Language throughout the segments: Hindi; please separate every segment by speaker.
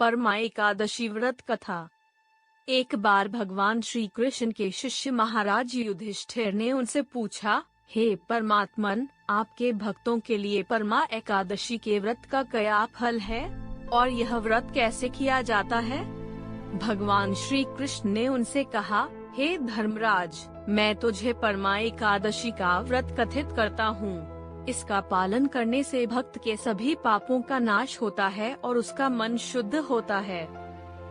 Speaker 1: परमा एकादशी व्रत कथा। एक बार भगवान श्री कृष्ण के शिष्य महाराज युधिष्ठिर ने उनसे पूछा, हे परमात्मन, आपके भक्तों के लिए परमा एकादशी के व्रत का क्या फल है और यह व्रत कैसे किया जाता है? भगवान श्री कृष्ण ने उनसे कहा, हे धर्मराज, मैं तुझे परमा एकादशी का व्रत कथित करता हूँ। इसका पालन करने से भक्त के सभी पापों का नाश होता है और उसका मन शुद्ध होता है।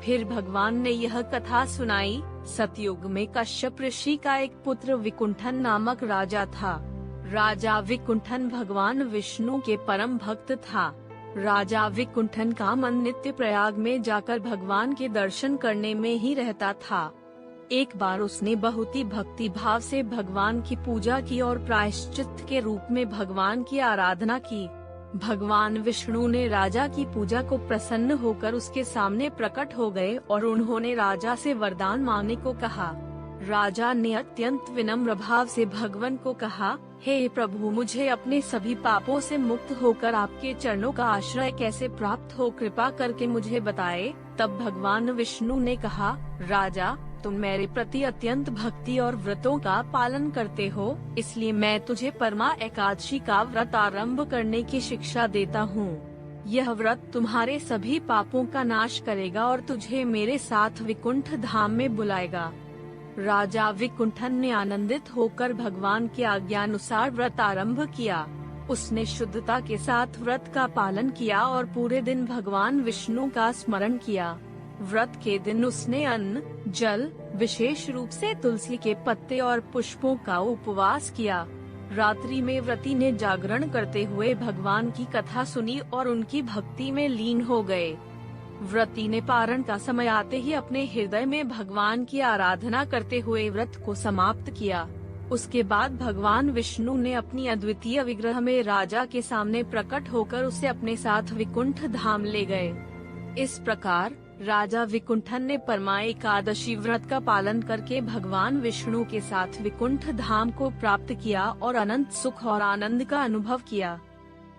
Speaker 1: फिर भगवान ने यह कथा सुनाई। सतयुग में कश्यप ऋषि का एक पुत्र विकुंठन नामक राजा था। राजा विकुंठन भगवान विष्णु के परम भक्त था। राजा विकुंठन का मन नित्य प्रयाग में जाकर भगवान के दर्शन करने में ही रहता था। एक बार उसने बहुत ही भक्ति भाव से भगवान की पूजा की और प्रायश्चित के रूप में भगवान की आराधना की। भगवान विष्णु ने राजा की पूजा को प्रसन्न होकर उसके सामने प्रकट हो गए और उन्होंने राजा से वरदान मांगने को कहा। राजा ने अत्यंत विनम्र भाव से भगवान को कहा, हे प्रभु, मुझे अपने सभी पापों से मुक्त होकर आपके चरणों का आश्रय कैसे प्राप्त हो, कृपा करके मुझे बताए। तब भगवान विष्णु ने कहा, राजा, तुम मेरे प्रति अत्यंत भक्ति और व्रतों का पालन करते हो, इसलिए मैं तुझे परमा एकादशी का व्रत आरंभ करने की शिक्षा देता हूँ। यह व्रत तुम्हारे सभी पापों का नाश करेगा और तुझे मेरे साथ विकुंठ धाम में बुलाएगा। राजा विकुंठन ने आनंदित होकर भगवान की आज्ञानुसार व्रत आरंभ किया। उसने शुद्धता के साथ व्रत का पालन किया और पूरे दिन भगवान विष्णु का स्मरण किया। व्रत के दिन उसने अन्न, जल, विशेष रूप से तुलसी के पत्ते और पुष्पों का उपवास किया। रात्रि में व्रती ने जागरण करते हुए भगवान की कथा सुनी और उनकी भक्ति में लीन हो गए। व्रती ने पारण का समय आते ही अपने हृदय में भगवान की आराधना करते हुए व्रत को समाप्त किया। उसके बाद भगवान विष्णु ने अपनी अद्वितीय विग्रह में राजा के सामने प्रकट होकर उसे अपने साथ विकुंठ धाम ले गए। इस प्रकार राजा विकुंठन ने परमा एकादशी व्रत का पालन करके भगवान विष्णु के साथ विकुंठ धाम को प्राप्त किया और अनंत सुख और आनंद का अनुभव किया।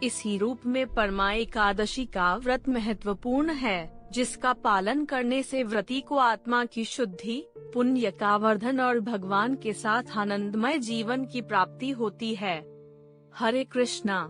Speaker 1: इसी रूप में परमा एकादशी का व्रत महत्वपूर्ण है, जिसका पालन करने से व्रती को आत्मा की शुद्धि, पुण्य का वर्धन और भगवान के साथ आनंदमय जीवन की प्राप्ति होती है। हरे कृष्णा।